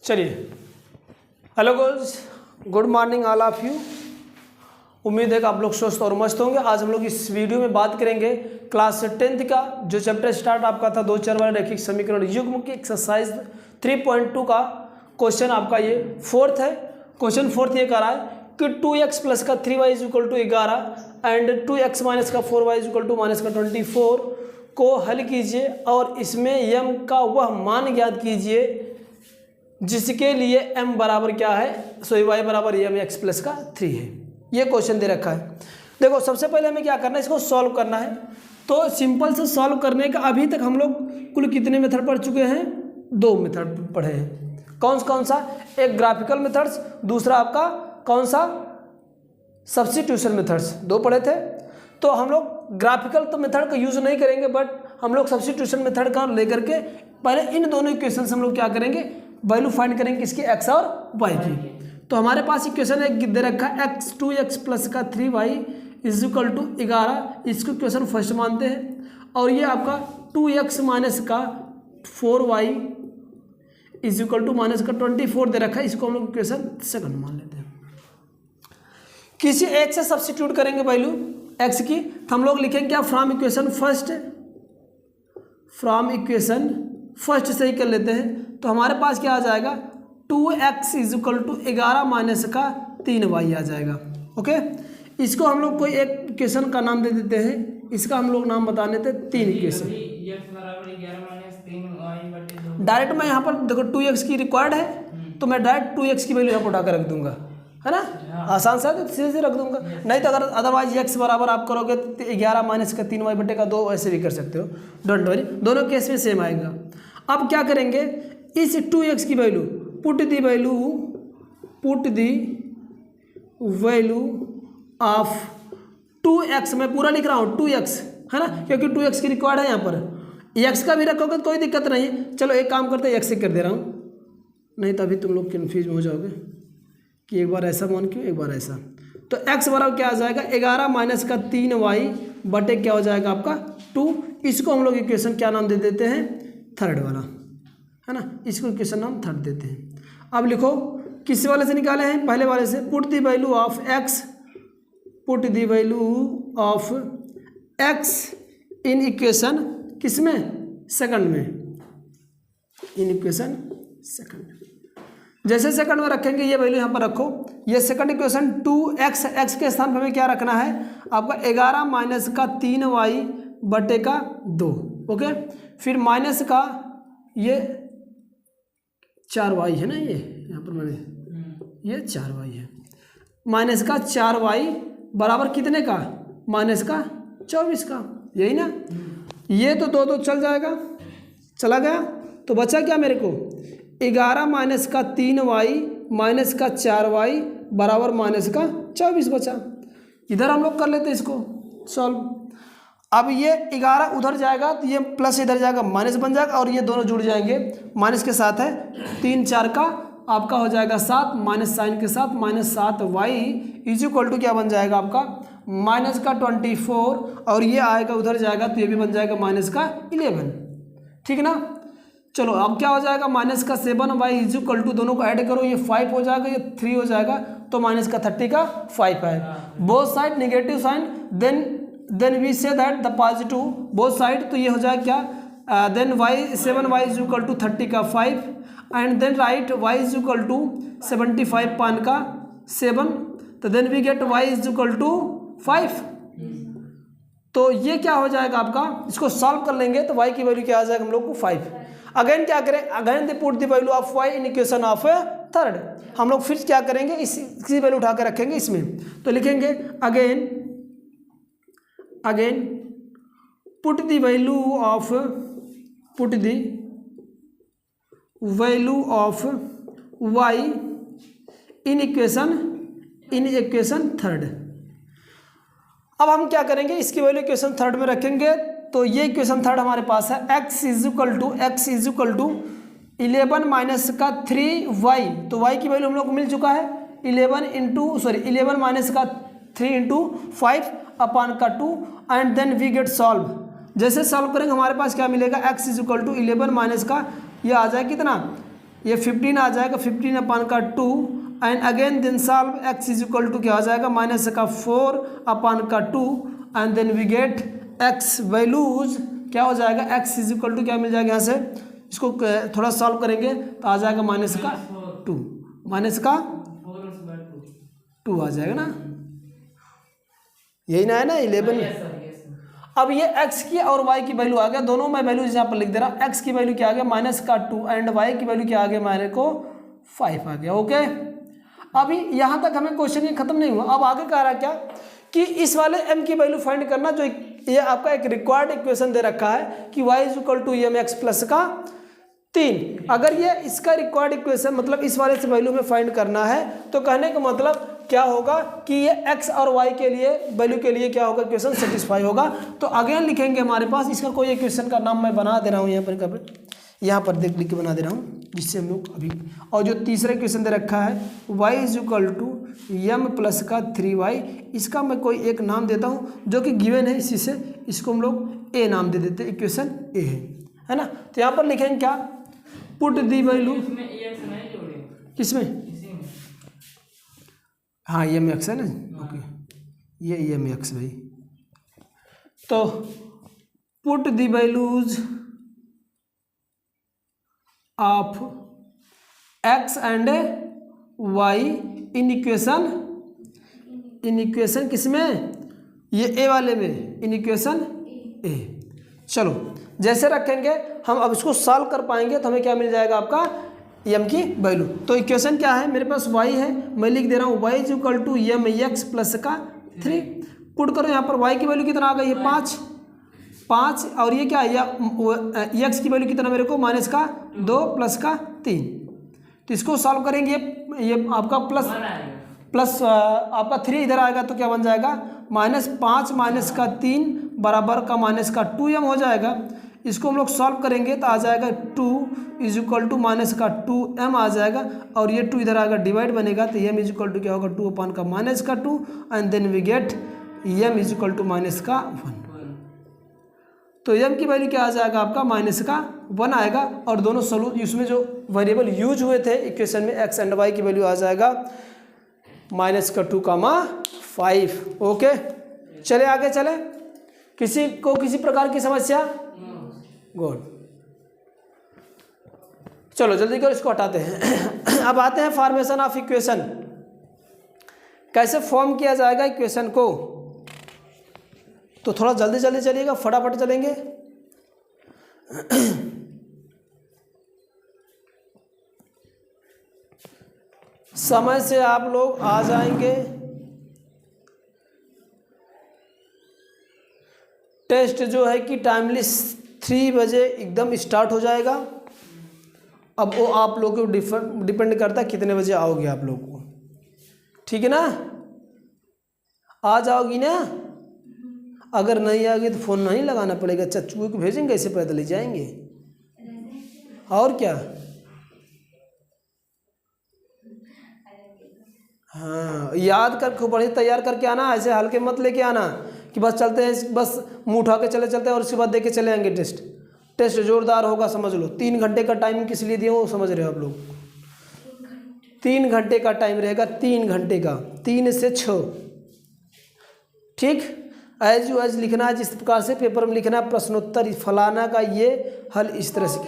चलिए, hello girls, good morning all of you. उम्मीद है कि आप लोग स्वस्थ और मस्त होंगे। आज हम लोग इस वीडियो में बात करेंगे क्लास 10th का जो चैप्टर स्टार्ट आपका था दो चर वाले रैखिक समीकरण युग्म की एक्सरसाइज 3.2 का क्वेश्चन आपका ये फोर्थ है। क्वेश्चन फोर्थ ये कह रहा है कि 2x प्लस का 3y is equal to 11 and 2x minus का 4y is equal to minus का 24 को हल कीजिए और इसमें m का वह मान ज्ञात कीजिए जिसके लिए m बराबर क्या है, सो y बराबर m x प्लस का 3 है। ये क्वेश्चन दे रखा है। देखो, सबसे पहले हमें क्या करना है, इसको सॉल्व करना है। तो सिंपल से सॉल्व करने का अभी तक हम लोग कुल कितने मेथड पढ़ चुके हैं? 2 मेथड पढ़े हैं। कौन सा? एक ग्राफिकल मेथड्स, दूसरा आपका कौन सा? Substitution methods. 2 पढ़े थे। तो हम लोग ग्राफिकल तो मेथड का यूज़ नहीं करेंगे, बट हम लोग सब्स्टिट्यूशन मेथड का लेकर के पहले इन दोनों इक्वेशन से हम लोग क्या करेंगे, वैल्यू फाइंड करेंगे किसकी, x और y की। तो हमारे पास इक्वेशन एक दे रखा है x 2x प्लस का 3y इज इक्वल टू 11। इसको इक्वेशन फर्स्ट मानते हैं। और ये आपका 2x माइनस का 4y is equal to minus का 24 दे रखा है। इसको हम लोग इक्वेशन सेकंड मान लेते हैं। किसी एक से सब्स्टिट्यूट करेंगे वैल्यू x की, तो हम लोग लिखेंगे क्या, फ्रॉम इक्वेशन फर्स्ट से ही कर लेते हैं। तो हमारे पास क्या आ जाएगा, 2x is equal to 11 minus का 3y आ जाएगा। ओके, इसको हम लोग कोई एक इक्वेशन का नाम दे देते हैं। इसका हम लोग नाम बता देते हैं 3 इक्वेशन। डायरेक्ट मैं यहाँ पर देखो 2x की रिक्वायर्ड है, तो मैं डायरेक्ट 2x की वैल्यू यहाँ पर उठा कर रख दूंगा, है ना। आसान सा है, सीधे रख दूंगा। नहीं तो अगर अदरवाइज x बराबर आप करोगे तो 11 माइनस का 3y बटे का 2 ऐसे भी कर सकते हो। डोंट वरी, दोनों केस में सेम आएगा। अब क्या करेंगे, इस 2x की value put the value of 2x, मैं पूरा लिख रहा हूँ 2x, है ना, क्योंकि 2x की रिक्वायर्ड है यहाँ पर। x का भी रखोगे तो कोई दिक्कत नहीं। चलो एक काम करते हैं, x से कर दे रहा हूँ, नहीं तो अभी तुम लोग कन्फ्यूज हो जाओगे कि एक बार ऐसा मान क्यों, एक बार ऐसा। तो x बराबर क्या आ जाएगा, 11 माइनस का 3y बटे क्या हो जाएगा आपका 2। इसको हम लोग इक्वेशन क्या नाम दे देते हैं, थर्ड वाला, है ना। इसको इक्वेशन नाम थर्ड देते हैं। अब लिखो, किस वाले से निकाले हैं, पहले वाले से। Put the value of x in equation किसमें, सेकंड में, इन इक्वेशन सेकंड। जैसे सेकंड में रखेंगे ये वैल्यू यहाँ पर रखो। ये सेकंड इक्वेशन 2x, x के स्थान पर हमें क्या रखना है आपका, 11 माइनस का 3y बटे का 2। ओके, फिर माइनस का ये 4y है ना, ये यहाँ पर मैंने ये 4y है, माइनस का 4y बराबर कितने का, माइनस का 24 का, यही ना। ये तो 2 चल जाएगा, चला गया। तो बचा क्या मेरे को, 11 माइनस का 3y माइनस का 4y बराबर माइनस का 24 बचा। इधर हम लोग कर लेते इसको सॉल्व। अब ये 11 उधर जाएगा तो ये प्लस इधर जाएगा, माइनस बन जाएगा, और ये दोनों जुड़ जाएंगे। माइनस के साथ है 3 4 का आपका हो जाएगा 7, माइनस साइन के साथ minus 7y is equal to क्या बन जाएगा आपका, माइनस का 24, और ये आएगा उधर जाएगा तो ये भी बन जाएगा माइनस का 11। ठीक ना। चलो अब क्या हो जाएगा, माइनस का 7y इज इक्वल टू, दोनों को ऐड करो, ये 5 हो जाएगा, ये 3 हो जाएगा, तो माइनस का 30 का 5 है। Both side negative sign, then we say that the positive both side, तो ये हो जाएगा क्या, then 7y is equal to 30 का 5 and then write y is equal to 75 पान का 7, तो then we get y is equal to 5। तो ये क्या हो जाएगा आपका, इसको सॉल्व कर लेंगे तो y की वैल्यू क्या आ जाएगा हम लोग को 5। अगेन क्या करें, again they put the value of y in equation of third. हम लोग फिर क्या करेंगे, इसी वैल्यू उठा के रखेंगे इसमें। तो लिखेंगे again put the value of y in equation third. अब हम क्या करेंगे, इसकी वैल्यू इक्वेशन थर्ड में रखेंगे। तो ये इक्वेशन थर्ड हमारे पास है, x is equal to 11 minus का 3y। तो y की वैल्यू हम लोग को मिल चुका है 11 माइनस का 3 इंटू 5 अपान का 2 and then we get solve. जैसे सॉल्व करेंगे हमारे पास क्या मिलेगा, x is equal to 11 minus का ये आ जाए कितना ये 15 आ जाएगा, 15 अपान का 2 and again then solve x is equal to क्या आ जाएगा, माइनस का 4 अपान का 2 and then we get x values क्या हो जाएगा, x इज इक्वल टू क्या मिल जाएगा, यहाँ से इसको थोड़ा सॉल्व करेंगे तो आ जाएगा माइनस का 2, माइनस का 2 आ जाएगा ना, यही ना है ना 11 में। अब ये x की और y की वैल्यू आ गया, दोनों मैं वैल्यू यहाँ पर लिख दे रहा, x की वैल्यू क्या आ गया माइनस का 2 एंड y की वैल्यू क्या आ गया मेरे को 5 आ गया। ओके, अभी यहाँ तक हमें क्वेश्चन ये खत्म नहीं हुआ, अब आगे कह रहा क्या कि इस वाले m की वैल्यू फाइंड करना, जो ये आपका एक रिक्वायर्ड इक्वेशन दे रखा है कि y is equal to m x plus का 3। अगर ये इसका रिक्वायर्ड इक्वेशन मतलब इस वाले से वैल्यू में फाइंड करना है तो कहने का मतलब क्या होगा कि ये x और y के लिए वैल्यू के लिए क्या होगा, इक्वेशन सेटिस्फाई होगा। तो अगेन लिखेंगे हमारे पास इसका कोई इक्वेशन का नाम मैं बना दे रहा हूँ यहाँ पर देख लिख के बना दे रहा हूँ, जिससे हम लोग अभी, और जो तीसरा इक्वेशन दे रखा है y is equal to m plus का 3y, इसका मैं कोई एक नाम देता हूँ जो कि गिवन है, इसी से इसको हम लोग a नाम दे देते हैं, इक्वेशन a है ना। तो यहाँ पर लिखेंगे क्या, पुट दी वैल्यू किसमें, हाँ एम एक्स है ना, ओके ये एम एक्स भाई। तो put the values of x and y in equation किसमें, ये a वाले में, इन इक्वेशन a। चलो जैसे रखेंगे हम अब इसको सॉल्व कर पाएंगे तो हमें क्या मिल जाएगा, आपका m की वैल्यू। तो इक्वेशन क्या है, मेरे पास y है, मैं लिख दे रहा हूँ y is equal to m x plus का 3। पुट करो यहाँ पर y की वैल्यू कितना आ गई है 5 और ये क्या है x की वैल्यू कितना मेरे को, माइनस का 2 प्लस का 3। तो इसको सॉल्व करेंगे, ये आपका प्लस आपका 3 इधर आएगा तो क्या बन जाएगा, -5 माइनस का 3 बराबर का माइनस का 2m हो जाएगा। इसको हम लोग सॉल्व करेंगे तो आ जाएगा 2 इज इक्वल टू माइनस का 2m आ जाएगा, और ये 2 इधर आएगा डिवाइड बनेगा तो m इज इक्वल टू क्या होगा 2 अपान का माइनस का 2 and then we get m is equal to minus का 1। तो m की वैल्यू क्या आ जाएगा आपका, माइनस का 1 आएगा, और दोनों इसमें जो वेरिएबल यूज हुए थे इक्वेशन में x एंड y की वैल्यू आ जाएगा माइनस का 2,5। ओके, चले आगे चले, किसी को किसी प्रकार की समस्या, गुड, चलो जल्दी करो इसको हटाते हैं। अब आते हैं फॉर्मेशन ऑफ इक्वेशन, कैसे फॉर्म किया जाएगा इक्वेशन को। तो थोड़ा जल्दी जल्दी चलिएगा, फटाफट चलेंगे। समय से आप लोग आ जाएंगे। टेस्ट जो है कि टाइमली 3 बजे एकदम स्टार्ट हो जाएगा। अब वो आप लोग को डिपेंड करता है कितने बजे आओगे आप लोग को, ठीक है ना, आ जाओगी ना। अगर नहीं आगे तो फ़ोन नहीं लगाना पड़ेगा, चच्चू को भेजेंगे, ऐसे पैदल ही जाएंगे, और क्या। हाँ, याद कर खूब बढ़िया तैयार करके आना, ऐसे हल्के मत लेके आना कि बस चलते हैं, बस मुँह उठा के चले चलते हैं और उसके बाद दे के चले आएंगे। टेस्ट जोरदार होगा, समझ लो। 3 घंटे का टाइमिंग किस लिए दिए वो समझ रहे हो आप लोग। 3 घंटे का टाइम रहेगा, 3 घंटे का, 3 से 6, ठीक। एज यू एज लिखना है, जिस प्रकार से पेपर में लिखना है, प्रश्नोत्तर फलाना का ये हल इस तरह से,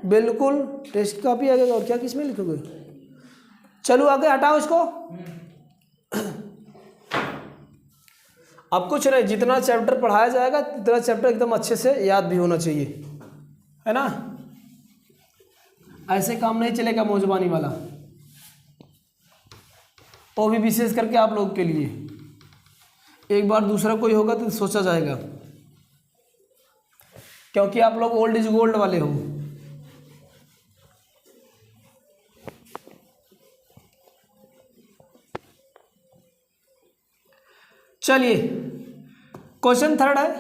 बिल्कुल टेस्ट कॉपी आएगा। और क्या किस में लिखोगे, चलो आगे हटाओ इसको। अब कुछ नहीं, जितना चैप्टर पढ़ाया जाएगा उतना चैप्टर एकदम अच्छे से याद भी होना चाहिए, है ना। ऐसे काम नहीं चलेगा मौजबानी वाला, वो भी विशेष करके आप लोग के लिए। एक बार दूसरा कोई होगा तो सोचा जाएगा, क्योंकि आप लोग ओल्ड इज गोल्ड वाले हो। चलिए, क्वेश्चन 3 है,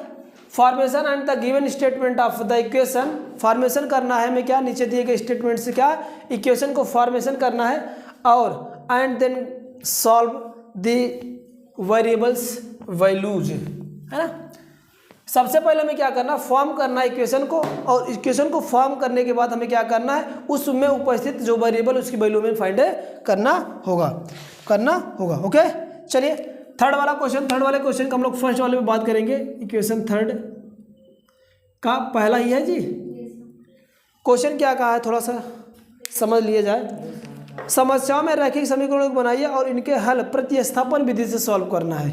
formation and the given statement of the equation. Formation करना है हमें, क्या नीचे दिए गए स्टेटमेंट से क्या इक्वेशन को फॉर्मेशन करना है, और and then solve the variables values, है ना। सबसे पहले हमें क्या करना है, फॉर्म करना है इक्वेशन को, और इक्वेशन को फॉर्म करने के बाद हमें क्या करना है, उसमें उपस्थित जो वेरिएबल उसकी वैल्यू में फाइंड करना होगा। ओके, चलिए थर्ड वाले क्वेश्चन का हम लोग फर्स्ट वाले में बात करेंगे। इक्वेशन थर्ड का पहला ही है जी। क्वेश्चन क्या कहा है थोड़ा सा समझ लिया जाए। समस्याओं में रैखिक समीकरणों को बनाइए और इनके हल प्रतिस्थापन विधि से सॉल्व करना है।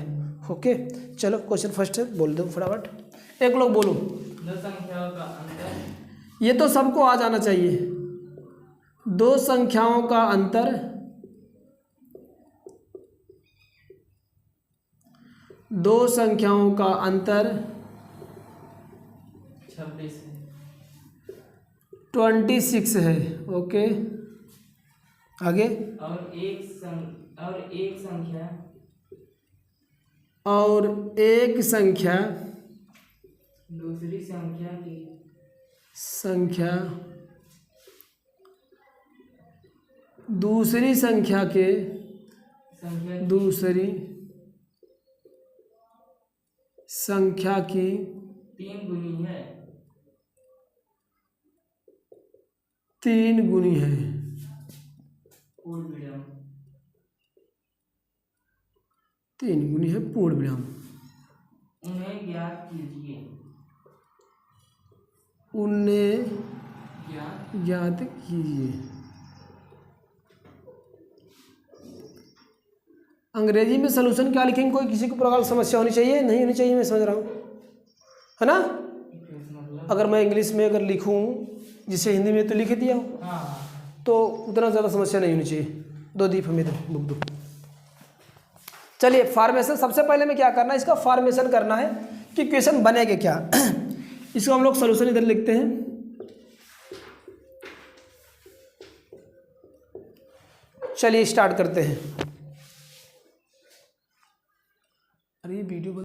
ओके, चलो क्वेश्चन फर्स्ट बोल दो फटाफट, एक लोग बोलो। दो संख्याओं का अंतर, ये तो सबको आ जाना चाहिए। दो संख्याओं का अंतर, दो संख्याओं का अंतर 26 है। ओके, आगे। और एक संख्या दूसरी संख्या के दूसरी संख्या की 3 गुनी है। 3 गुनी है। पूर्ण विराम। 3 गुनी है पूर्ण विराम। उन्हें ज्ञात कीजिए। उन्हें ज्ञात कीजिए। अंग्रेजी में सलूशन क्या लिखेंगे, कोई किसी को प्रकार की समस्या होनी चाहिए, नहीं होनी चाहिए, मैं समझ रहा हूँ, है ना। अगर मैं इंग्लिश में अगर लिखूँ जिसे हिंदी में तो लिख दिया हूँ, तो उतना ज़्यादा समस्या नहीं होनी चाहिए। 2 दीप हमें बुक दो। चलिए फॉर्मेशन, सबसे पहले में क्या करना है, इसका फॉर्मेशन करना है कि क्वेश्चन बनेगा क्या। इसको हम लोग सलूशन इधर लिखते हैं। चलिए स्टार्ट करते हैं। अरे ये वीडियो